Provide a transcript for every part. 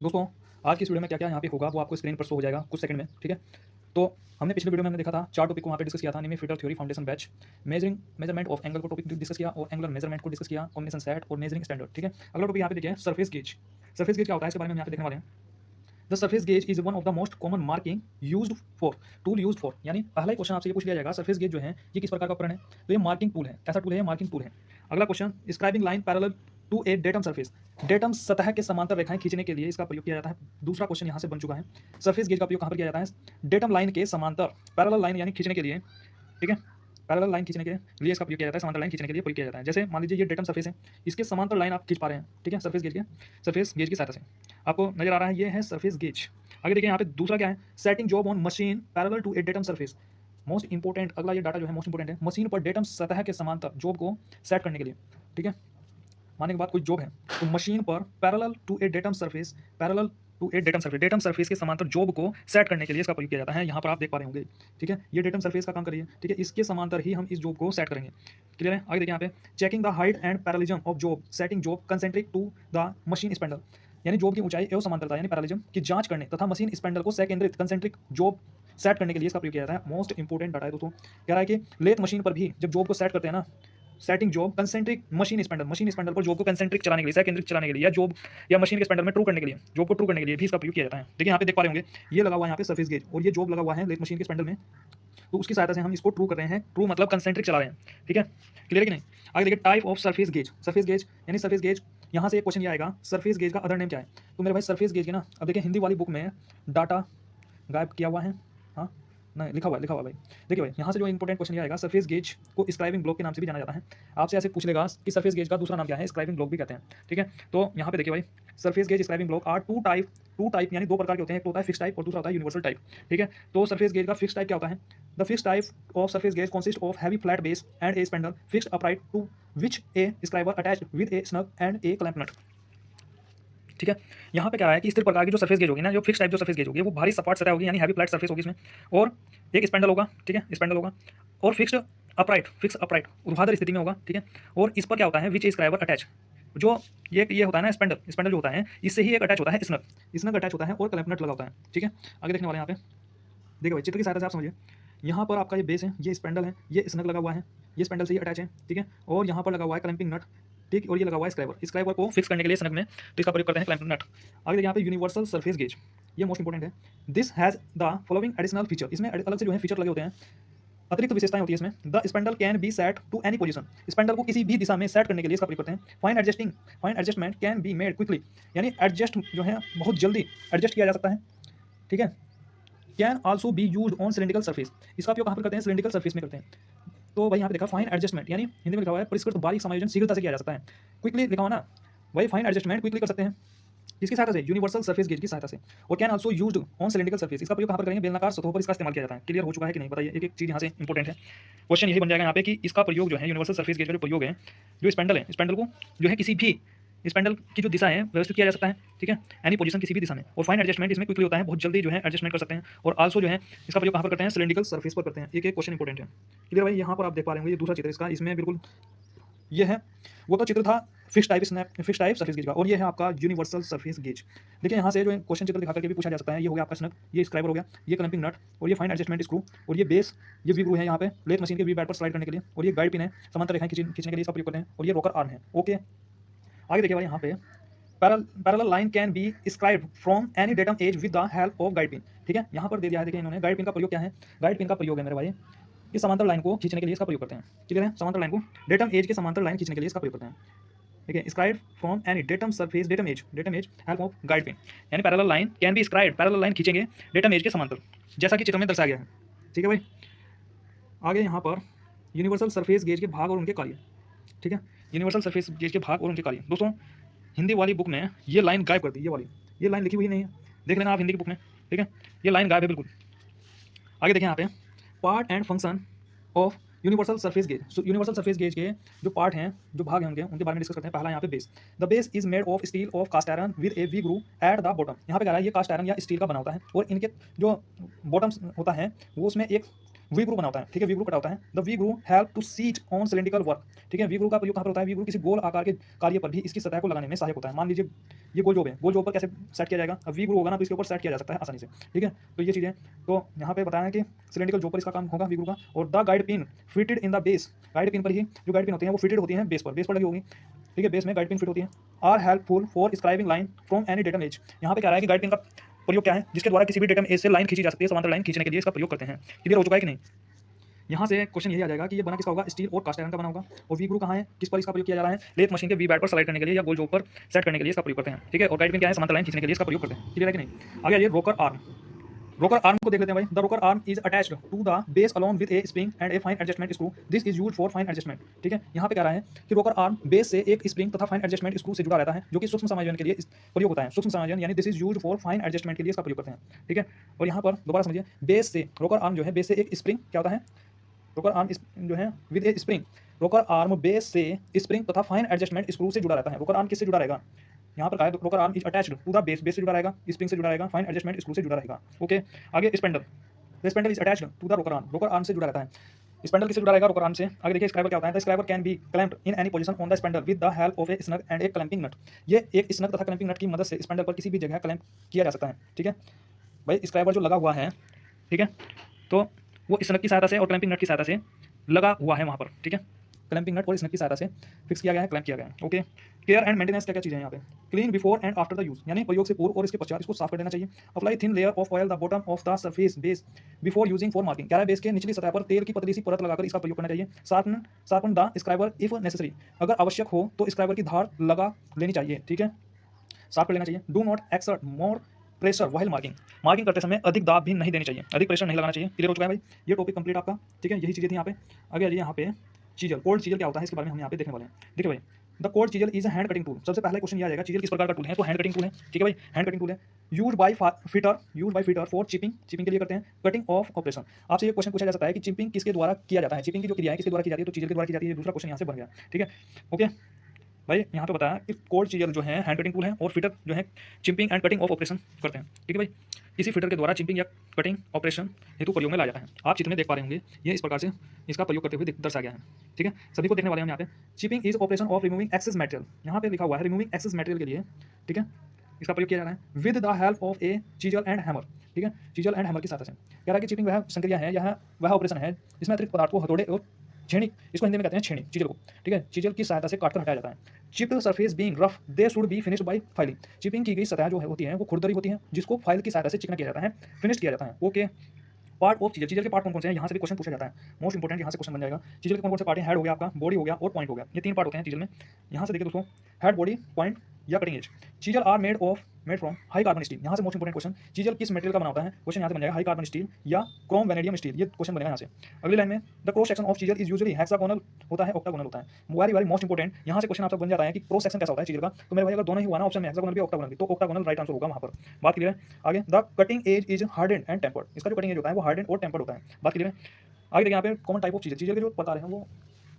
दोस्तों, आज की इस वीडियो में क्या-क्या यहाँ पे होगा वो आपको स्क्रीन पर शो हो जाएगा कुछ सेकंड में, ठीक है? तो हमने पिछले वीडियो में हमने देखा था 4 टॉपिक को वहाँ पे डिस्कस किया था, Nemi fitter theory foundation batch, measurement of angle को टॉपिक डिस्कस किया और एंगुलर मेजरमेंट को डिस्कस किया, कॉम्बिनेशन सेट और मेजरिंग स्टैंडर्ड, ठीक है? अगला टॉपिक यहाँ पे देखिए सरफेस गेज। सरफेस गेज क्या होता है इसके बारे में हम यहाँ पे देखने वाले हैं। The surface gauge is one of the most common marking used for tool used for, यानी पहला ही क्वेश्चन आपसे ये पूछ लिया जाएगा सरफेस गेज जो है ये किस प्रकार का उपकरण है? तो ये मार्किंग टूल है। कैसा टूल है? ये मार्किंग टूल है। अगला question scribing line parallel to a datum surface. Datum सतह के समांतर रेखाएं खींचने के लिए इसका प्रयोग किया जाता है। दूसरा क्वेश्चन यहाँ से बन चुका है। सरफेस गेज का उपयोग कहाँ पर किया जाता है? डेटम लाइन के समांतर पैरेलल लाइन यानी खींचने के लिए, ठीक है? पैरेलल लाइन खींचने के लिए इसका प्रयोग किया जाता है, समांतर लाइन खींचने के लिए प्रयोग किया जाता है। जैसे मान लीजिए ये डेटम सरफेस है, इसके समांतर लाइन आप खींच पा रहे हैं, ठीक है? सरफेस गेज की सहायता से आपको नजर आ रहा है, ये है सरफेस गेज। आगे देखिए यहाँ पे दूसरा क्या है, setting job on machine parallel to a datum surface. Most important अगला ये डाटा जो है मोस्ट इंपोर्टेंट है, मशीन पर डेटम सतह के समांतर जॉब को सेट करने के लिए, ठीक है? मानने के बाद कोई जॉब है तो मशीन पर parallel to a datum surface, parallel to a datum surface, datum surface के समांतर जॉब को सेट करने के लिए इसका प्रयोग किया जाता है। यहाँ पर आप देख पा रहे होंगे, ठीक है? ये डेटम सरफेस का काम करिए, ठीक है? इसके समांतर ही हम इस जॉब को सेट करेंगे। क्लियर है? आगे देखिए यहाँ पे checking the height and parallelism of job, setting job concentric to the machine spindle, यानी जॉब की ऊंचाई एवं समांतरता यानी पैरेललिज्म की जांच करने तथा मशीन स्पेंडल को सेकेंद्रित कंसेंट्रिक जॉब सेट करने के लिए इसका प्रयोग किया जाता है। मोस्ट इंपोर्टेंट डाटा है दोस्तों। कह रहा है कि लेथ मशीन पर भी जब जॉब को सेट करते हैं ना, setting job concentric machine spindle पर जॉब को कंसेंट्रिक चलाने के लिए, सेकेंद्रिक चलाने के लिए, या जॉब या मशीन के स्पेंडल में ट्रू करने के लिए, जॉब को ट्रू करने के लिए भी इसका प्रयोग किया जाता है। देखिए यहाँ पे देख पा रहे होंगे, ये लगा हुआ है यहाँ पे सरफेस गेज और ये जॉब लगा हुआ है लेथ मशीन के स्पेंडल में, तो उसकी सहायता से हम इसको ट्रू कर रहे हैं। ट्रू मतलब कंसेंट्रिक चला रहे हैं, ठीक है? क्लियर है कि नहीं? आगे देखिए type of surface gauge. Surface gauge यानी सरफेस गेज, यहाँ से एक क्वेश्चन ये आएगा, सरफेस गेज का अदर नेम क्या है? तो मेरे भाई सरफेस गेज के ना, अब देखिए हिंदी वाली बुक में डाटा गायब किया हुआ है, हाँ नहीं लिखा हुआ है भाई। देखिए भाई यहाँ से जो इंपॉर्टेंट क्वेश्चन ये आएगा, सरफेस गेज को स्क्राइबिंग ब्लॉक के नाम से भी जाना जाता है। आपसे ऐसे पूछ लेगा कि सरफेस गेज का दूसरा नाम क्या है? स्क्राइबिंग ब्लॉक भी कहते हैं, ठीक है? तो यहाँ पे देखिए भाई, surface gauge scribing block are two type यानी दो प्रकार के होते हैं, एक तो होता है फिक्स टाइप और दूसरा होता है यूनिवर्सल टाइप, ठीक है? तो सरफेस गेज का फिक्स टाइप क्या होता है? The fix type of surface gauge consist of heavy flat base and a spindle fixed upright to which a scriber attached with a snug and a clamp nut, ठीक है? यहाँ पे क्या है कि स्थिर प्रकार की जो सरफेस गेज होगी ना, जो फिक्स टाइप जो सरफेस गेज होगी वो भारी सपाट सतह होगी यानी हैवी फ्लैट सरफेस होगी इसमें, और एक स्पेंडल होगा, ठीक है? स्पेंडल होगा और फिक्स अपराइट ऊर्ध्वाधर स्थिति में होगा, ठीक है? और इस पर क्या होता है, विच स्क्राइबर अटैच, जो ये होता है ना स्पेंडल, स्पेंडल जो होता है इससे ही एक अटैच होता है स्नग अटैच होता है और क्लैंप नट लगा होता है, ठीक है? आगे देखने वाले यहाँ पे देखिए भाई, चित्र की सहायता से आप समझिए। यहाँ पर आपका ये बेस है, ये स्पेंडल है, ये स्नग लगा हुआ है, ये स्पेंडल से ही अटैच है, ठीक है? और यहाँ पर लगा हुआ है क्लैंपिंग नट, ठीक? और ये लगा हुआ है स्क्राइबर को फिक्स करने के लिए स्नग में, तो इसका प्रयोग करते हैं क्लैंपिंग नट। आगे देखिए यहाँ पे यूनिवर्सल सरफेस गेज, ये मोस्ट इंपोर्टेंट है। This has the following additional feature, इसमें अलग से जो है फीचर लगे होते हैं, अतिरिक्त विशेषताएं होती है इसमें। The spindle can be set to any position, spindle को किसी भी दिशा में सेट करने के लिए इसका प्रयोग करते हैं। Fine adjustment can be made quickly, यानी एडजस्ट जो है बहुत जल्दी एडजस्ट किया जा सकता है, ठीक है? Can also be use on cylindrical surface, इसका उपयोग कहाँ पर करते हैं? सिलिंड्रिकल सरफेस में करते हैं। तो भाई यहाँ पे देखा फाइन एडजस्टमेंट, यानी हिंदी में लिखा हुआ है परिष्कृत बारीक समायोजन शीघ्रता से किया जा सकता है। क्विकली लिखा हुआ ना, वही फाइन एडजस्टमेंट क्विकली कर सकते हैं, किसकी सहायता से? यूनिवर्सल सरफेस गेज की सहायता से। और can also used on cylindrical surface, इसका प्रयोग कहाँ पर करेंगे? बेलनाकार सतहों पर इसका इस्तेमाल किया जाता है। क्लियर हो चुका है कि नहीं? बताइए, एक एक चीज़ यहाँ से इंपॉर्टेंट है। क्वेश्चन यही बन जाएगा यहाँ पे कि इसका प्रयोग जो है यूनिवर्सल सरफेस गेज का जो प्रयोग है, जो स्पेंडल है, स्पेंडल को जो है किसी भी स्पेंडल की जो दिशा है व्यवस्थित किया जा सकता है, ठीक है? एनी पोजीशन किसी भी दिशा में। और फाइन एडजस्टमेंट इसमें क्विकली होता है, बहुत जल्दी जो है एडजस्टमेंट कर सकते हैं। और आल्सो जो है इसका प्रयोग कहाँ पर करते हैं? सिलिंड्रिकल सरफेस पर करते हैं। एक एक क्वेश्चन इंपॉर्टेंट है। क्लियर भाई? यहाँ पर आप देख पा रहे होंगे ये दूसरा चित्र इसका, इसमें बिल्कुल ये है, वो तो चित्र था फिक्स टाइप सरफेस गेज का, और ये है आपका यूनिवर्सल सरफेस गेज। देखिए यहाँ से जो क्वेश्चन चित्र दिखा करके भी पूछा जा सकता है। ये हो गया आपका स्नग, ये स्क्राइबर हो गया, ये क्लैंपिंग नट, और ये फाइन एडजस्टमेंट स्क्रू, और ये बेस, ये वी ग्रू है यहाँ पे लेथ मशीन के वी बैट पर स्लाइड करने के लिए, और ये गाइड पिन है समांतर रेखाएं खींचने के लिए इसका प्रयोग करते हैं, और ये रोकर आर्म है। ओके, आगे देखिए भाई यहाँ पे parallel line can be scribed from any datum edge with the help of guide pin, ठीक है? यहाँ पर दे दिया है, देखिए इन्होंने गाइड पिन का प्रयोग क्या है? गाइड पिन का प्रयोग है मेरे भाई, इस समांतर लाइन को खींचने के लिए इसका प्रयोग करते हैं। क्लियर है? समांतर लाइन को, डेटम एज के समांतर लाइन खींचने के लिए इसका प्रयोग करते हैं, ठीक है? Scribe from any datum surface datum edge help of guide pin, यानी parallel line can be scribe, parallel line खींचेंगे डेटम एज के समांतर, जैसा कि चित्र में दर्शाया गया है, ठीक है भाई? आगे यहाँ पर यूनिवर्सल सरफेस गेज के भाग और उनके कार्य, ठीक है? यूनिवर्सल सरफेस गेज के भाग और उनके कार्य। दोस्तों हिंदी वाली बुक में ये लाइन गायब कर दी, ये वाली, ये लाइन लिखी हुई नहीं है, देख लेना आप हिंदी की बुक में, ठीक है? ये लाइन गायब है बिल्कुल। आगे देखें यहाँ पे part and function of universal surface gauge. So universal surface gauge के जो पार्ट हैं, जो भाग हैं उनके बारे में डिस्कस करते हैं। पहला यहाँ पे base, the base is made of steel of cast iron with a V groove at the bottom. यहाँ पे कह रहा है ये कास्ट आयरन या स्टील का बना होता है, और इनके जो बॉटम होता है वो उसमें एक वी ग्रू बना होता है, ठीक है, वी ग्रू कटा होता है। The V groove help to seat on cylindrical work, ठीक है, वी ग्रू का प्रयोग कहाँ पर होता है? वी ग्रू किसी गोल आकार के कार्य पर भी इसकी सतह को लगाने में सहायक होता है। मान लीजिए ये गोल जॉब है, गोल जॉब पर कैसे सेट किया जाएगा? अब वी ग्रू होगा ना तो इसके ऊपर सेट किया जा सकता है आसानी से, ठीक है। तो ये चीज़ें तो यहाँ पे बताया है कि सिलिंड्रिकल जॉब पर इसका काम होगा वी ग्रू का। और the guide pin fitted in the base, guide pin पर ही जो गाइड पिन होती है वो फिटेड होती है बेस पर लगी होगी, ठीक है, बेस में गाइड पिन फिट होती है। Are helpful for scribing line from any datum edge, यहाँ पे कह रहा है कि गाइड पिन का प्रयोग क्या है? जिसके द्वारा किसी भी डेटम एज से लाइन खींची जा सकती है, समांतर लाइन खींचने के लिए इसका प्रयोग करते हैं। क्लियर हो चुका है कि नहीं? यहाँ से क्वेश्चन यही आ जाएगा कि ये बना किसका होगा? स्टील और कास्ट आयरन का बना होगा। और वी ग्रू कहाँ है? किस पर इसका प्रयोग किया जा रहा है? लेथ मशीन के वी बैट पर स्लाइड करने के लिए या गोल जॉब पर सेट करने के लिए इसका प्रयोग करते हैं, ठीक है। और गाइड पिन क्या है? समांतर लाइन खींचने के लिए इसका प्रयोग करते हैं। क्लियर है कि नहीं? आगे आइए रोकर आर्म, रोकर आर्म को देख लेते हैं भाई। The rocker arm is attached to the base along with a spring and a fine adjustment screw, this is used for fine adjustment, ठीक है। यहाँ पे कह रहा है कि रोकर आर्म बेस से एक स्प्रिंग तथा फाइन एडजस्टमेंट स्क्रू से जुड़ा रहता है, जो कि सूक्ष्म समायोजन के लिए प्रयोग होता है। सूक्ष्म समायोजन यानी this is used for fine adjustment के लिए इसका प्रयोग करते हैं, ठीक है। और यहाँ पर दोबारा समझिए, बेस से रोकर आर्म जो है, बेस से एक स्प्रिंग क्या होता है? रोकर आर्म जो है with a spring, rocker arm base से स्प्रिंग तथा फाइन एडजस्टमेंट स्क्रू से जुड़ा रहता है। रोकर आर्म किससे जुड़ा रहेगा? यहाँ पर कहा है rocker arm is attached to the base, base से जुड़ा रहेगा, स्प्रिंग से जुड़ा रहेगा, फाइन एडजस्टमेंट स्क्रू से जुड़ा रहेगा। ओके, आगे spindle, the spindle is attached to the rocker arm, rocker arm से जुड़ा रहता है। स्पेंडल किससे जुड़ा रहेगा? रोकर आर्म से। आगे देखिए स्क्राइबर क्या होता है? The scriber can be clamped in any position on the spindle with the help of a snug and a clamping nut, ये एक स्नग तथा क्लैंपिंग नट की मदद से स्पेंडल पर किसी भी जगह क्लैंप किया जा सकता है, ठीक है। भाई स्क्राइबर जो लगा हुआ है, ठीक है, तो वो स्नग की सहायता से और क्लैंपिंग नट की सहायता से लगा हुआ है वहाँ पर, ठीक है। क्लैंपिंग नट और स्नग की सहायता से फिक्स किया गया है, क्लैंप किया गया है। ओके, केयर एंड मेंटेनेंस क्या क्या चीज़ें हैं यहाँ पे? Clean before and after the use, यानी प्रयोग से पूर्व और इसके पश्चात इसको साफ कर देना चाहिए। Apply thin layer of oil the bottom of the surface base before using for marking, क्या है? बेस के निचली सतह पर तेल की पतली सी परत लगाकर इसका प्रयोग करना चाहिए। Sharpen the scriber if necessary, अगर आवश्यक हो तो स्क्राइबर की धार लगा लेनी चाहिए, ठीक है, साफ कर लेना चाहिए। Do not exert more pressure while marking, marking करते समय अधिक दाब भी नहीं देनी चाहिए, अधिक प्रेशर नहीं लगाना चाहिए। क्लियर हो चुका है भाई? ये टॉपिक कंप्लीट आपका, ठीक है। यही चीज़ें थी यहाँ पे। आगे आइए यहाँ पे चीजल, कोल्ड चीजल क्या होता है इसके बारे में हम यहाँ पे देखने वाले हैं। देखिए भाई, the cold chisel is a hand cutting tool. सबसे पहले क्वेश्चन ये आ जाएगा, चीजल किस प्रकार का टूल है? तो हैंड कटिंग टूल है, ठीक है भाई, हैंड कटिंग टूल है। Use by fitter for chipping, chipping के लिए करते हैं। कटिंग ऑफ ऑपरेशन, आपसे ये क्वेश्चन पूछा जा सकता है कि चिपिंग किसके द्वारा किया जाता है? चिपिंग की जो क्रिया है किसके द्वारा की जाती है? तो चीजल के द्वारा की जाती है। दूसरा क्वेश्चन यहाँ से बन गया, ठीक है। ओके भाई, यहाँ पे बताया कि कोल्ड चीजल जो है हैंड कटिंग टूल है और फिटर जो है chipping and cutting of operation करते हैं, ठीक है भाई। इसी फिटर के द्वारा चिपिंग या कटिंग ऑपरेशन हेतु प्रयोग में लाया जाता है। आप चित्र में देख पा रहे होंगे, ये इस प्रकार से इसका प्रयोग करते हुए दर्शाया गया है, ठीक है। सभी को देखने वाले हैं यहाँ पे। Chipping is operation of removing excess material, यहाँ पे लिखा हुआ है रिमूविंग एक्सेस मटेरियल के लिए, ठीक है, इसका प्रयोग किया जा रहा है। With the help of A chisel and hammer, ठीक है, चीजल एंड हैमर की सहायता से। कह रहा है कि चिपिंग वह संक्रिया है, यह वह ऑपरेशन है जिसमें अतिरिक्त पदार्थ को हथौड़े और छेनी, इसको हिंदी में कहते हैं छेनी, चीजल को, ठीक है, चीजल की सहायता से काटकर हटाया जाता है। Chip surface being rough they should be finished bye filing, chipping की गई सतह जो है होती है वो खुरदरी होती है, जिसको फाइल की सहायता से चिकना किया जाता है, फिनिश किया जाता है। Okay, part of chisel, chisel के पार्ट कौन कौन से हैं? यहाँ से भी क्वेश्चन पूछा जाता है, मोस्ट इंपोर्टेंट यहाँ से क्वेश्चन बन जाएगा। चीजल के कौन कौन से पार्ट हैं? हेड हो गया आपका, बॉडी हो गया और पॉइंट हो गया, ये तीन पार्ट होते हैं चीजल में। यहाँ से देखिए दोस्तों, हेड, बॉडी, पॉइंट या cutting edge. Chisel are made from high carbon steel, यहाँ से मोस्ट इंपोर्टेंट क्वेश्चन, चीजल किस मटेरियल का बना होता है? क्वेश्चन यहाँ से बन जाएगा हाई कार्बन स्टील या क्रोम वैनेडियम स्टील, ये क्वेश्चन बनेगा यहाँ से। अगली लाइन में, the cross section of chisel is usually hexagonal होता है, ऑक्टागोनल होता है। वेरी वेरी मोस्ट इंपोर्टेंट, यहाँ से क्वेश्चन आपका बन जाता है कि क्रॉस सेक्शन कैसा होता है चीजल का। तो मेरे भाई अगर दोनों ही हुआ ना ऑप्शन में, हेक्सागोनल भी ऑक्टागोनल भी, तो ऑक्टागोनल राइट आंसर होगा वहाँ पर। बात क्लियर है? आगे, the cutting as is harden and tempered, इसका जो कटिंग एज होता है वो हार्डन और टेम्पर्ड होता है। बात क्लियर है? आगे देखिए यहाँ पे common type of chisel, chisel के जो बता रहे हैं वो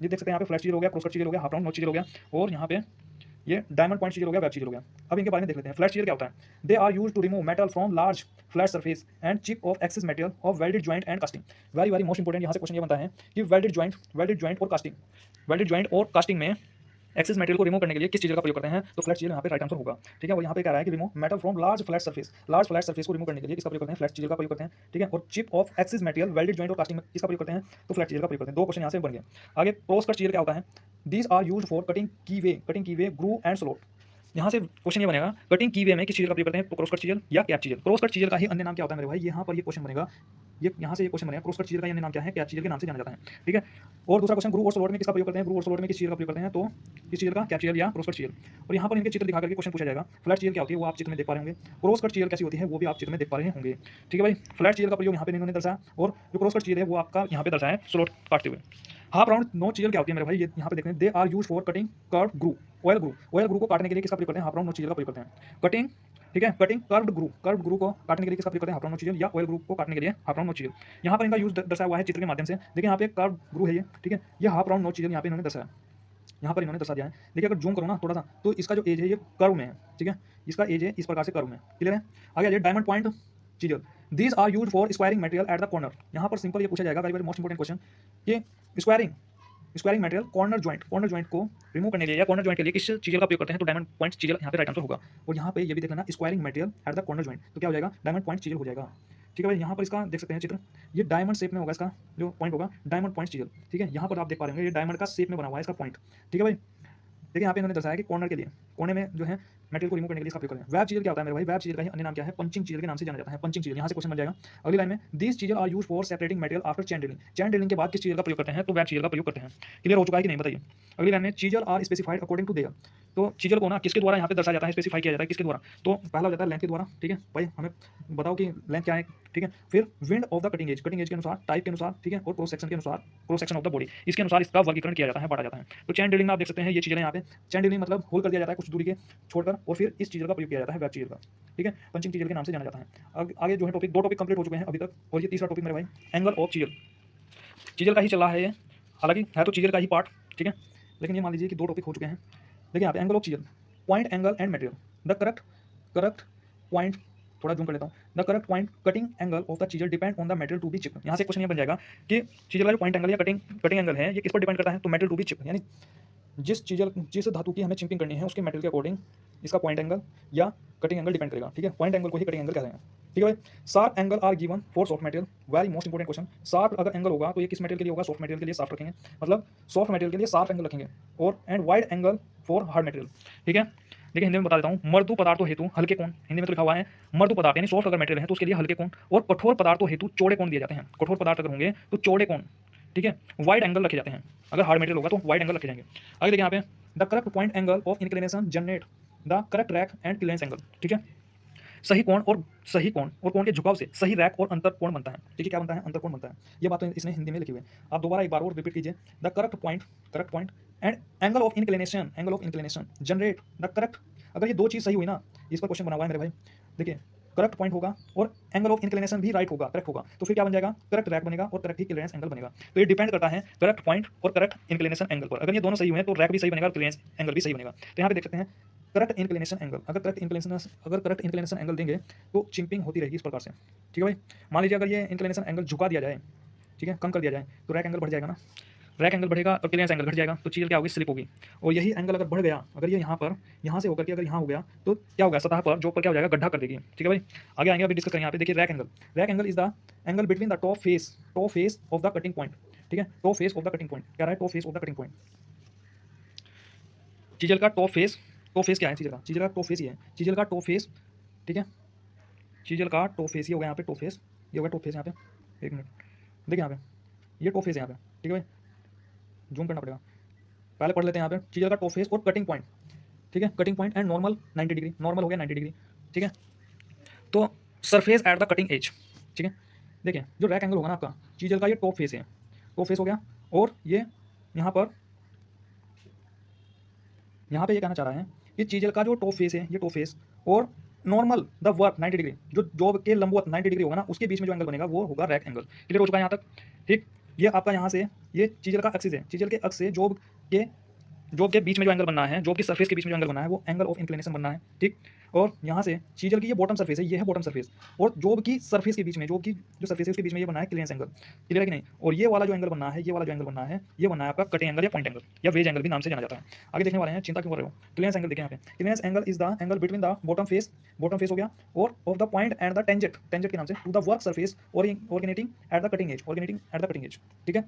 ये देख सकते हैं यहाँ पे, फ्लैट चीजल हो गया, क्रॉस कट चीजल हो गया, हाफ राउंड नोच चीजल हो गया, और यहाँ पे ये डायमंड पॉइंट चीजल हो गया, वेब चीजल हो गया। अब इनके बारे में देख लेते हैं। फ्लैट चीजल क्या होता है? They are used to remove metal from large flat surface and chip off excess material of welded joint and casting. Very very most important, यहाँ से क्वेश्चन ये बनता है कि वेल्डेड जॉइंट और कास्टिंग में एक्सेस मटेरियल को रिमूव करने के लिए किस चीज का प्रयोग करते हैं? तो फ्लैट चीजल यहाँ पे राइट आंसर होगा, ठीक है। और यहाँ पे कह रहा है कि remove metal from large flat surface को रिमूव करने के लिए किसका प्रयोग करते हैं? फ्लैट चीजल का प्रयोग करते हैं, ठीक है। और chip off excess material welded joint और कास्टिंग में किसका प्रयोग करते हैं? तो फ्लैट चीजल का प्रयोग करते हैं। दो क्वेश्चन यहाँ से बन गए। आगे, क्रॉस कट चीजल क्या होता है? These are use for cutting keyway Guru and slot. यहाँ से क्वेश्चन ये बनेगा, कटिंग की वे में किस चीज का प्रयोग करते हैं? तो क्रॉस कट चीजल या cap chisel. Cross cut chisel का ही अन्य नाम क्या होता है मेरे भाई? यहाँ पर ये क्वेश्चन बनेगा, ये यहाँ से ये क्वेश्चन बनेगा, क्रॉस कट चीजल का अन्य नाम क्या है? कैप चीजल के नाम से जाना जाता है, ठीक है। और दूसरा क्वेश्चन, ग्रू और स्लोट में किसका प्रयोग करते हैं? ग्रू और स्लोट में किस चीज का प्रयोग करते हैं? तो किस चीज का? कैप चीजल या क्रॉस कट चीजल। और यहाँ पर इनके चित्र दिखा करके क्वेश्चन पूछा जाएगा। फ्लैट चीजल क्या होती है वो आप चित्र में देख पा रहे होंगे, क्रॉस कट चीजल कैसी होती है वो भी आप चित्र में देख पा रहे होंगे, ठीक है भाई। फ्लैट चीजल का प्रयोग यहाँ पे इन्होंने दर्शाया, और जो क्रॉस कट चीजल है वो आपका यहाँ पे दर्शाया है स्लोट काटते हुए। हाफ राउंड नोच चीजल क्या होती है मेरे भाई? ये यहाँ पे देखते हैं, they are use for cutting curve groove, oil groove को काटने के लिए किसका प्रयोग करते हैं? हाफ राउंड नोच चीजल का प्रयोग करते हैं। कटिंग, ठीक है, कटिंग कर्व्ड ग्रू को काटने के लिए किसका प्रयोग करते हैं? हाफ राउंड नोच चीजल या ऑयल ग्रू को काटने के लिए हाफ राउंड नोच चीजल। यहाँ पर इनका यूज दर्शाया हुआ है चित्र के माध्यम से। देखिए यहाँ पे कर्व्ड ग्रू है ये, ठीक है, ये हाफ राउंड नोच चीजल यहाँ पे इन्होंने दर्शाया, यहाँ पर इन्होंने दर्शा दिया है। देखिए अगर जूम करो ना थोड़ा सा, तो इसका जो एज है ये कर्व में है, ठीक है, इसका एज है इस प्रकार से कर्व में। क्लियर है? आगे आ जाइए, diamond point chisel. These are use for squaring material at the corner. यहाँ पर सिंपल ये पूछा जाएगा, very very most important question, कि स्क्वायरिंग मटेरियल कॉर्नर जॉइंट को रिमूव करने के लिए या कॉर्नर जॉइंट के लिए किस चीजल का उपयोग करते हैं, तो डायमंड पॉइंट चीजल यहाँ पे राइट आंसर होगा। और यहाँ पे ये भी देख लेना, squaring material at the corner joint, तो क्या हो जाएगा, डायमंड पॉइंट चीजल हो जाएगा। ठीक है भाई, यहाँ पर इसका देख सकते हैं चित्र, ये डायमंड शेप में होगा, इसका जो पॉइंट होगा डायमंड पॉइंट चीजल। ठीक है, यहाँ पर आप देख पा रहे होंगे ये डायमंड का शेप में बना हुआ है इसका पॉइंट। ठीक है भाई, देखिए यहाँ पे इन्होंने दर्शाया कि कॉर्नर के लिए, कोने में जो है मटेरियल को रिमूव करने के लिए इसका उपयोग करें। वेब चीजल क्या होता है मेरे भाई, वेब चीजल का ही अन्य नाम क्या है, पंचिंग चीजल के नाम से जाना जाता है, पंचिंग चीजल। यहाँ से क्वेश्चन बन जाएगा। अगली लाइन में, these chisel are use for separating material after chain drilling. Chain drilling के बाद किस चीजल का प्रयोग करते हैं, तो वेब चीजल का प्रयोग करते हैं। क्लियर हो चुका है कि नहीं बताइए। अगली लाइन में, chisel are specified according to there. तो चीजल को ना किसके द्वारा यहाँ पे दर्शाया जाता है, स्पेसिफाई किया जाता है किसके द्वारा, तो पहला हो जाता है लेंथ के द्वारा। ठीक है भाई, हमें बताओ कि लेंथ क्या है। ठीक है, फिर wind of the cutting as के अनुसार, टाइप के अनुसार, ठीक है, और क्रॉस सेक्शन के अनुसार, cross section of the body, इसके अनुसार इसका वर्गीकरण किया जाता है, बांटा जाता है। तो चैन ड्रिलिंग में आप देख सकते हैं ये चीजें यहाँ पे, चैन ड्रिलिंग मतलब होल कर दिया जाता है कुछ दूरी के छोड़कर, और फिर इस चीजल का प्रयोग किया जाता है, वेब चीजल का। ठीक है, पंचिंग चीजल के नाम से जाना जाता है। आगे जो है टॉपिक, दो टॉपिक कंप्लीट हो चुके हैं अभी तक, और ये तीसरा टॉपिक मेरे भाई एंगल ऑफ चीजल, चीजल का ही चल रहा है ये, हालांकि है तो चीजल का ही पार्ट। ठीक है, लेकिन ये मान लीजिए कि दो टॉपिक हो चुके हैं। देखिए यहाँ पे angle of chisel, point angle and material, the correct point, थोड़ा जूम कर लेता हूँ, the correct point cutting angle of the chisel depend on the metal to be chip. यहाँ से क्वेश्चन ये बन जाएगा कि चीजल का जो पॉइंट एंगल या कटिंग एंगल है ये किस पर डिपेंड करता है, तो मेटल टू बी चिप, यानी जिस धातु की हमें चिपिंग करनी है उसके मेटल के अकॉर्डिंग इसका पॉइंट एंगल या कटिंग एंगल डिपेंड करेगा। ठीक है, पॉइंट एंगल को ही कटिंग एंगल कहते हैं। ठीक है भाई, sharp angle are given for soft material, very most important question. Sharp अगर एंगल होगा तो ये किस मटेरियल के लिए होगा, सॉफ्ट मटेरियल के लिए शार्प रखेंगे, मतलब सॉफ्ट मटेरियल के लिए शार्प एंगल रखेंगे, और and wide angle for hard material. ठीक है, देखिए हिंदी में बता देता हूँ, मर्दु पदार्थों हेतु हल्के कोण, हिंदी में तो लिखा हुआ है मर्दु पदार्थ, यानी सॉफ्ट अगर मटेरियल है तो उसके लिए हल्के कोण, और कठोर पदार्थों हेतु चौड़े कोण दिए जाते हैं। कठोर पदार्थ अगर होंगे तो चौड़े कोण, ठीक है, वाइड एंगल रखे जाते हैं। अगर हार्ड मटेरियल होगा तो वाइड एंगल रखे जाएंगे। आगे देखिए यहाँ पे, the correct point angle of inclination generate the correct rack and clearance angle. ठीक है, सही कोण और कोण के झुकाव से सही रैक और अंतर कोण बनता है। ठीक है, क्या बनता है, अंतर कोण बनता है। ये बात तो इसने हिंदी में लिखी हुई है, आप दोबारा एक बार और रिपीट कीजिए। The correct point and angle of inclination generate the correct. अगर ये दो चीज़ सही हुई ना, इस पर क्वेश्चन बना हुआ है मेरे भाई। देखिए, करेक्ट पॉइंट होगा और एंगल ऑफ इंक्लिनेशन भी राइट होगा, करेक्ट होगा, तो फिर क्या बन जाएगा, करेक्ट रैक बनेगा और करेक्ट ही क्लियरेंस एंगल बनेगा। तो ये डिपेंड करता है करेक्ट पॉइंट और करेक्ट इंक्लिनेशन एंगल पर। अगर ये दोनों सही हुए तो रैक भी सही बनेगा और क्लियरेंस एंगल भी सही बनेगा। तो यहाँ पे देख सकते हैं करेक्ट इंक्लिनेशन एंगल, अगर करेक्ट इंक्लिनेशन एंगल देंगे तो चिंपिंग होती रहेगी इस प्रकार से। ठीक है भाई, मान लीजिए अगर ये इंक्लिनेशन एंगल झुका दिया जाए, ठीक है, कम कर दिया जाए, तो रैक एंगल बढ़ जाएगा ना, रैक एंगल बढ़ेगा और क्लियरेंस एंगल घट जाएगा, तो चीज़ क्या होगी, स्लिप होगी। और यही एंगल अगर बढ़ गया, अगर ये यहाँ से होकर के अगर यहाँ हो गया, तो क्या होगा, सतह पर जो पर क्या हो जाएगा, गड्ढा कर देगी। ठीक है भाई, आगे आएंगे, अभी डिस्कस करेंगे। यहाँ पे देखिए rack angle is the angle between the top face of the cutting point. ठीक है, top face of the cutting point क्या रहा है, top face of the cutting point. Chisel का टॉप फेस क्या है, चीजल का टॉप फेस ये है, चीजल का टॉप फेस। ठीक है, चीजल का टॉप फेस ये हो गया यहाँ पे, टॉप फेस ये होगा, टॉप फेस यहाँ पे, एक मिनट देखिए यहाँ पे, ये टॉप फेस है यहाँ पे। ठीक है भाई, जूम करना पड़ेगा, पहले पढ़ लेते हैं यहाँ पे, चीजल का टॉप फेस और कटिंग पॉइंट। ठीक है, cutting point and normal 90 degree, normal हो गया 90 डिग्री। ठीक है, तो surface at the cutting edge. ठीक है, देखिए जो रैक एंगल होगा ना आपका, चीजल का ये टॉप फेस है, टॉप फेस हो गया, और ये यहाँ पे ये कहना चाह रहा है कि चीजल का जो टॉप फेस है, ये टॉप फेस और नॉर्मल द वर्क 90 डिग्री, जो जॉब के लंबवत 90 डिग्री होगा ना, उसके बीच में जो एंगल बनेगा वो होगा रैक एंगल। क्लियर हो चुका है यहाँ तक। ठीक, ये आपका यहाँ से, ये चीजल का एक्सिस है, चीजल के अक्ष से जॉब के बीच में जो एंगल बनना है, जॉब की सरफेस के बीच में जो एंगल बनना है, वो एंगल ऑफ इंक्लिनेशन बनना है। ठीक, और यहाँ से चीजल की ये बॉटम सरफेस है, ये है बॉटम सरफेस, और जॉब की सरफेस के बीच में, जॉब की जो सरफेस है उसके बीच में ये बनना है क्लियरेंस एंगल। क्लियर है कि नहीं। और ये वाला जो एंगल बनना है, ये बनना है आपका कटिंग एंगल या पॉइंट एंगल या वेज एंगल भी नाम से जाना जाता है। आगे देखने वाले हैं, चिंता क्यों कर रहे हो। क्लियरेंस एंगल देखें यहाँ पे, clearance angle is the angle between the bottom face हो गया, और of the point and the tangent के नाम से to the work surface originating at the cutting edge. ठीक है,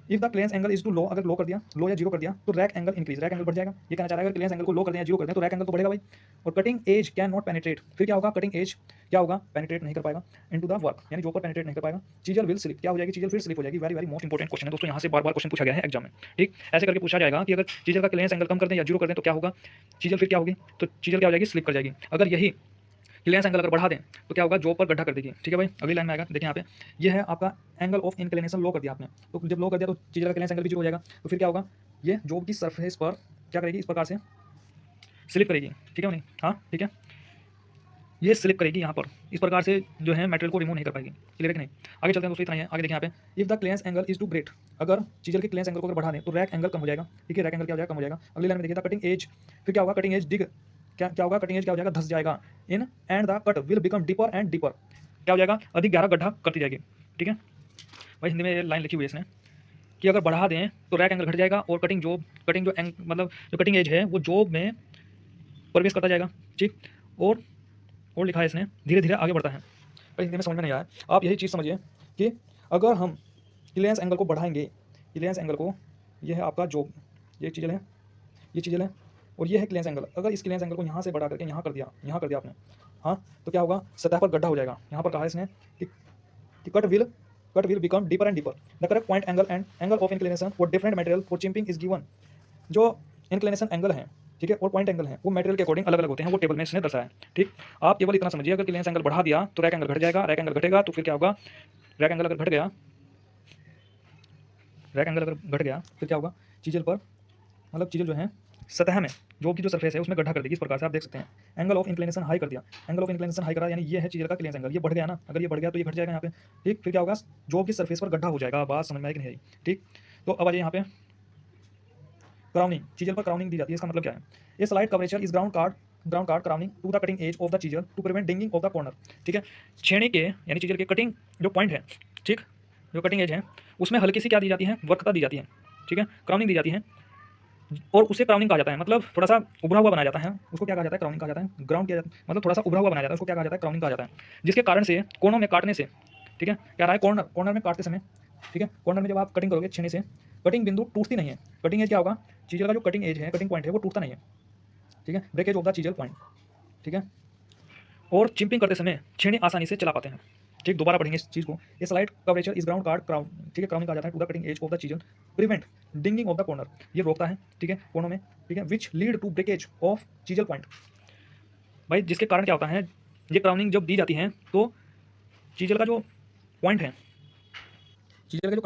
if the clearance angle is too low, अगर low कर दिया, लो या जीरो कर दिया, तो rack angle increase, rack angle बढ़ जाएगा। ये कहना चाह रहा है अगर क्लियरेंस एंगल को लो कर दिया, जीरो कर दिया, तो रैक एंगल तो बढ़ेगा भाई। और cutting edge can not penetrate, फिर क्या होगा, कटिंग एज क्या होगा, पेनिट्रेट नहीं कर पाएगा इनटू द वर्क, यानी जो पर पेनिट्रेट नहीं कर पाएगा, चीजल विल स्लिप, क्या हो जाएगी, चीजल फिर स्लिप हो जाएगी। Very very most important question है दोस्तों, यहाँ से बार बार क्वेश्चन पूछा गया है एग्जाम में। ठीक, ऐसे करके पूछा जाएगा कि अगर चीजल का क्लियरेंस एंगल कम कर दें या जीरो कर दें तो क्या होगा, चीजल फिर क्या होगी, तो चीजल क्या हो जाएगी, स्लिप कर जाएगी। अगर यही क्लियरेंस एंगल अगर बढ़ा दें तो क्या होगा, जॉब पर गड्ढा कर देगी। ठीक है भाई, अगली लाइन में आएगा, देखिए यहाँ पे, ये है आपका एंगल ऑफ इंक्लिनेशन, लो कर दिया आपने, तो जब लो कर दिया तो चीजल का क्लियरेंस एंगल भी जीरो हो जाएगा, तो फिर क्या होगा, ये जॉब की सरफेस पर क्या करेगी, इस प्रकार से स्लिप करेगी। ठीक है नहीं, हाँ ठीक है, ये स्लिप करेगी यहाँ पर, इस प्रकार से जो है मटेरियल को रिमूव नहीं कर पाएगी। क्लियर है कि नहीं। आगे चलते हैं दोस्तों, इतना ही है। आगे देखिए यहाँ पे, if the clearance angle is too great, अगर चीजल के क्लियरेंस एंगल को अगर बढ़ा दें तो रैक एंगल कम हो जाएगा। ठीक है, रैक एंगल क्या हो जाएगा, कम हो जाएगा। अगली लाइन में देखिए, द कटिंग एज, फिर क्या होगा, कटिंग एज डिग, क्या होगा, कटिंग एज क्या हो जाएगा, धस जाएगा। In and the cut will become deeper and deeper, क्या हो जाएगा, अधिक गहरा गड्ढा करती जाएगी। ठीक है भाई, हिंदी में ये लाइन लिखी हुई है इसने कि अगर बढ़ा दें तो रैक एंगल घट जाएगा और कटिंग जो मतलब जो कटिंग एज है वो जॉब में प्रवेश करता जाएगा। ठीक, और लिखा है इसने धीरे धीरे आगे बढ़ता है। भाई हिंदी में समझ में नहीं आया, आप यही चीज़ समझिए कि अगर हम क्लियरेंस एंगल को बढ़ाएंगे, क्लियरेंस एंगल को, ये है आपका जॉब, ये चीज़ है, ये चीज़ है, और ये है क्लियरेंस एंगल। अगर इस क्लियरेंस एंगल को यहाँ से बढ़ा करके यहाँ कर दिया आपने, हाँ, तो क्या होगा, सतह पर गड्ढा हो जाएगा। यहाँ पर कहा है इसने कि cut will become deeper and deeper. The correct point angle and angle of inclination for different material for chipping is given. जो इंक्लिनेशन एंगल है, ठीक है, और पॉइंट एंगल है, वो मटेरियल के अकॉर्डिंग अलग अलग होते हैं, वो टेबल में इसने दर्शाया है। ठीक, आप केवल इतना समझिए, अगर क्लियरेंस एंगल बढ़ा दिया तो रैक एंगल घट जाएगा, रैक एंगल घटेगा तो फिर क्या होगा, रैक एंगल अगर घट गया, रैक एंगल अगर घट गया फिर क्या होगा, चीजल पर, मतलब चीजल जो है सतह में, जो की जो सरफेस है उसमें गड्ढा कर देगी। इस प्रकार से आप देख सकते हैं। एंगल ऑफ इंक्लिनेशन हाई कर दिया, एंगल ऑफ इंक्लिनेशन हाई करा, यानी ये है चीजल का क्लियरेंस एंगल, ये बढ़ गया ना, अगर ये बढ़ गया तो ये घट जाएगा यहाँ पे। ठीक, फिर क्या होगा, जो की सरफेस पर गड्ढा हो जाएगा। बात समझ में आई कि नहीं आई? ठीक, तो अब आइए यहाँ पे क्राउनिंग, चीजल पर क्राउनिंग दी जाती है। इसका मतलब क्या है, ये slight curvature is ground called crowning to the cutting edge of the chisel to prevent digging of the corner. ठीक है, छेनी के यानी चीजल के कटिंग जो पॉइंट है, ठीक, जो कटिंग एज है उसमें हल्की सी क्या दी जाती है, वक्रता दी जाती है। ठीक है, क्राउनिंग दी जाती है और उसे क्राउनिंग कहा जाता है, मतलब थोड़ा सा उभरा हुआ बनाया जाता है, उसको क्या कहा जाता है, क्राउनिंग कहा जाता है। ग्राउंड किया जाता है मतलब थोड़ा सा उभरा हुआ बनाया जाता है, उसको क्या कहा जाता है, क्राउनिंग कहा जाता है। जिसके कारण से कोनों में काटने से, ठीक है, क्या रहा है, कॉर्नर में काटते समय, ठीक है, कॉर्नर में जब आप कटिंग करोगे छेनी से, कटिंग बिंदु टूटती नहीं है। कटिंग एज क्या होगा, चीजल का जो कटिंग एज है, कटिंग पॉइंट है, वो टूटता नहीं है। ठीक है, breakage of the chisel point. ठीक है, और चिंपिंग करते समय छेनी आसानी से चला पाते हैं। ठीक, दोबारा पढ़ेंगे इस चीज़ को। ये स्लाइड कवरेचर इस ग्राउंड कार्ड क्राउन, ठीक है, क्राउनिंग कहा जाता है to the cutting edge of the chisel prevent digging of the corner, ये रोकता है, ठीक है, कोनों में, ठीक है, which lead to breakage of chisel point. भाई जिसके कारण क्या होता है, ये क्राउनिंग जब दी जाती है तो चीजल का जो पॉइंट है, चीजल का जो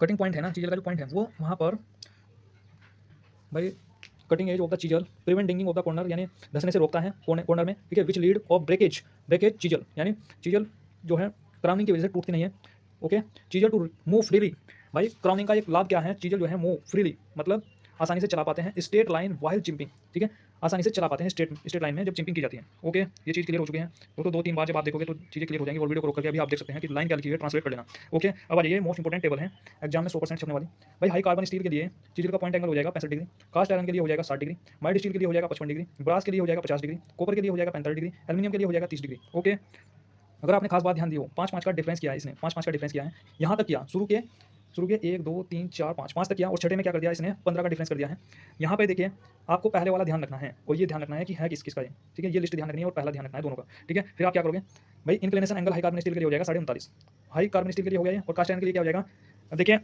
कटिंग पॉइंट है ना, चीजल का जो पॉइंट है वो वहाँ पर भाई cutting edge of the chisel prevent digging of the corner, यानी धंसने से रोकता है कॉर्नर में। ठीक है, which lead of breakage chisel, यानी चीजल जो है क्राउनिंग की वजह से टूटती नहीं है। Okay, chisel to move freely. भाई क्राउनिंग का एक लाभ क्या है, चीजल जो है मूव फ्रीली, मतलब आसानी से चला पाते हैं स्ट्रेट लाइन वाइल चिंपिंग। ठीक है, आसानी से चला पाते हैं स्ट्रेट लाइन में जब चिंपिंग की जाती है। ओके, ये चीज़ क्लियर हो चुकी है। तो 2-3 बार जब आप देखोगे तो चीज़ें क्लियर हो जाएंगी। और वीडियो को रोक करके अभी आप देख सकते हैं कि लाइन क्या लिखी हुई है, ट्रांसलेट कर लेना। ओके, अब आ जाइए, मोस्ट इंपोर्टेंट टेबल है, एग्जाम में 100% छपने वाली। भाई हाई कार्बन स्टील के लिए चीजल का पॉइंट एंगल हो जाएगा 65 डिग्री, कास्ट आयरन के लिए हो जाएगा 60 डिग्री, माइल्ड स्टील के लिए हो जाएगा 55 डिग्री, ब्रास के लिए हो जाएगा 50 डिग्री, कॉपर के लिए हो जाएगा 45 डिग्री, एल्यूमिनियम के लिए हो जाएगा 30 डिग्री। ओके, अगर आपने खास बात ध्यान दी हो, 5-5 का डिफरेंस किया है इसने, 5-5 का डिफरेंस किया है, यहाँ तक किया, शुरू के 1 2 3 4 5 तक किया, और छठे में क्या कर दिया इसने, 15 का डिफरेंस कर दिया है। यहाँ पे देखिए, आपको पहले वाला ध्यान रखना है और ये ध्यान रखना है कि है किस किस का ये। ठीक है, ये लिस्ट ध्यान रखनी है और पहला ध्यान रखना है दोनों का। ठीक है, फिर आप क्या करोगे भाई, inclination angle high carbon steel के लिए हो जाएगा 39.5, हाई कार्बन स्टील के लिए हो गया, और कास्ट आयरन के लिए क्या हो जाएगा, अब देखिए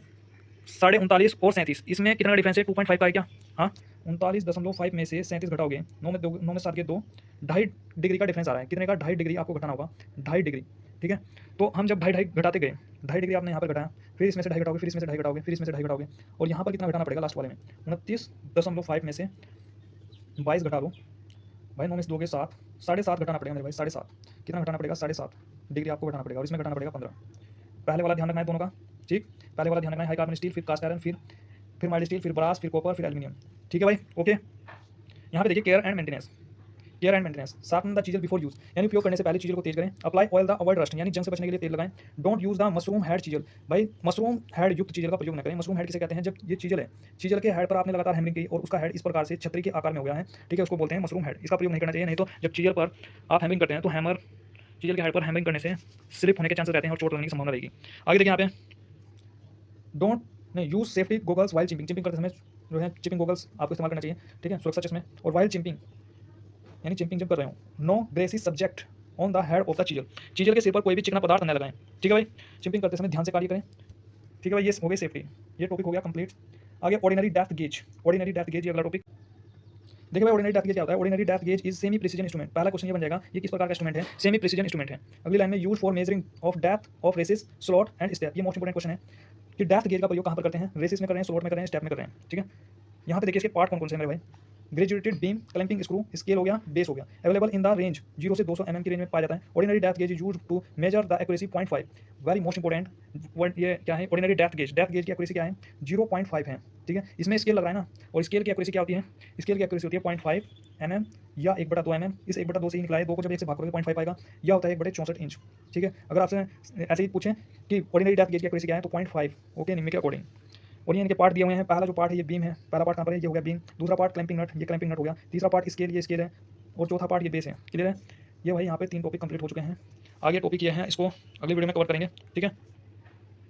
39.5 और 37, इसमें कितना डिफरेंस है, 2.5 का है क्या, हाँ, 39.5 में से 37 घटाओगे, 9 में 7 के 2, 2.5 डिग्री का डिफरेंस आ रहा है। कितने का, 2.5 डिग्री आपको घटाना होगा, 2.5 डिग्री। ठीक है, तो हम जब 2.5 घटाते गए, 2.5 डिग्री आपने यहाँ पर घटाया, फिर इसमें से 2.5 घटाओगे, फिर इसमें से 2.5 घटाओगे, फिर इसमें से 2.5 घटाओगे, और यहाँ पर कितना घटाना पड़ेगा लास्ट वाले में, 29.5 में से 22 घटा लो भाई, 9 में से 2 के 7, 7.5 घटाना पड़ेगा मेरे भाई, 7.5, कितना घटाना पड़ेगा, 7.5 डिग्री आपको घटाना पड़ेगा, और इसमें घटाना पड़ेगा 15। पहले वाला ध्यान रखना है दोनों का। ठीक, पहले वाला ध्यान रखना है, हाई कार्बन स्टील, फिर कास्ट आयरन, फिर माइल्ड स्टील, फिर ब्रास, फिर कॉपर, फिर एल्यूमिनियम। ठीक है भाई, ओके। यहाँ पे देखिए care and maintenance, sharpen the chisel before use, यानी उपयोग करने से पहले चीजल को तेज करें। Apply oil the avoid rust, यानी जंग से बचने के लिए तेल लगाएं। Don't use the mushroom head chisel, भाई मशरूम हेड युक्त चीजल का प्रयोग न करें। मशरूम हेड किसे कहते हैं, जब ये चीजल है, चीजल के हेड पर आपने लगातार हैमरिंग की और उसका हेड इस प्रकार से छतरी के आकार में हो गया है, ठीक है, उसको बोलते हैं मशरूम हेड। इसका प्रयोग नहीं करना चाहिए, नहीं तो जब चीजल पर आप हैमरिंग करते हैं तो चीजल के हेड पर हैमरिंग करने से स्लिप होने के चांसेस रहते हैं और चोट लगने की संभावना रहेगी। आगे देखिए यहाँ पे, डोंट नहीं यूज सेफ्टी गोगल्स वाइल चिंपिंग करते समय जो है चिपिंग गोगल्स आपको इस्तेमाल करना चाहिए। ठीक है, सुरक्षा चश्मे। और वाइल चिंपिंग यानी चिंपिंग जब कर रहे हो, no greasy subject on the head of the chisel के सिर पर कोई भी चिकना पदार्थ न लगाएं। ठीक है भाई, चिंपिंग करते समय ध्यान से कार्य करें। ठीक है भाई, ये हो गई सेफ्टी, ये टॉपिक हो गया कंप्लीट। आगे ऑर्डिनरी डेप्थ गेज, ये अगला टॉपिक। देखिए भाई, ऑर्डिनरी डेप्थ गेज क्या होता है, ordinary depth gauge is semi precision instrument. पहला क्वेश्चन ये बन जाएगा, ये किस प्रकार का इंस्ट्रूमेंट है, सेमी प्रिसीजन इंस्ट्रूमेंट है। अगली लाइन में use for measuring of depth of recesses, slot and step, ये मोस्ट इंपोर्टेंट क्वेश्चन है कि डेप्थ गेज का प्रयोग कहाँ पर करते हैं, रेसेस में कर रहे हैं, स्लॉट में कर रहे हैं, स्टेप में कर रहे हैं। ठीक है, यहाँ पे देखिए इसके पार्ट कौन कौन से हैं मेरे भाई, graduated beam clamping screw scale हो गया, बेस हो गया। अवेलेबल इन द रेंज 0 से 200 mm की रेंज में पाया जाता है। Ordinary depth gauge use to measure the accuracy 0.5, very most important word ये क्या है, ऑर्डिनरी डेप्थ गेज की एक्यूरेसी क्या है 0.5 है, ठीक है। इसमें स्केल लग रहा है ना, और स्केल की एक्यूरेसी क्या होती है, स्केल की एक्यूरेसी होती है 0.5 mm या 1/2 mm। इस 1/2 से ही निकला है, 2 को जब 1 से भाग करोगे 0.5 आएगा, यह होता है 1/64 इंच, ठीक है। अगर आपसे ऐसे ही पूछें कि ऑर्डिनरी डेप्थ गेज की एक्यूरेसी क्या है तो 0.5, ओके, निम्न के अकॉर्डिंग। और ये इनके पार्ट दिए हुए हैं, पहला जो पार्ट है ये बीम है, पहला पार्ट कहाँ पर है, ये हो गया बीम। दूसरा पार्ट क्लैंपिंग नट, ये क्लैंपिंग नट हो गया। तीसरा पार्ट स्केल, ये स्केल है। और चौथा पार्ट ये बेस है। क्लियर है। ये भाई यहाँ पे 3 टॉपिक कंप्लीट हो चुके हैं। आगे टॉपिक ये है, इसको अगली वीडियो में कवर करेंगे, ठीक है।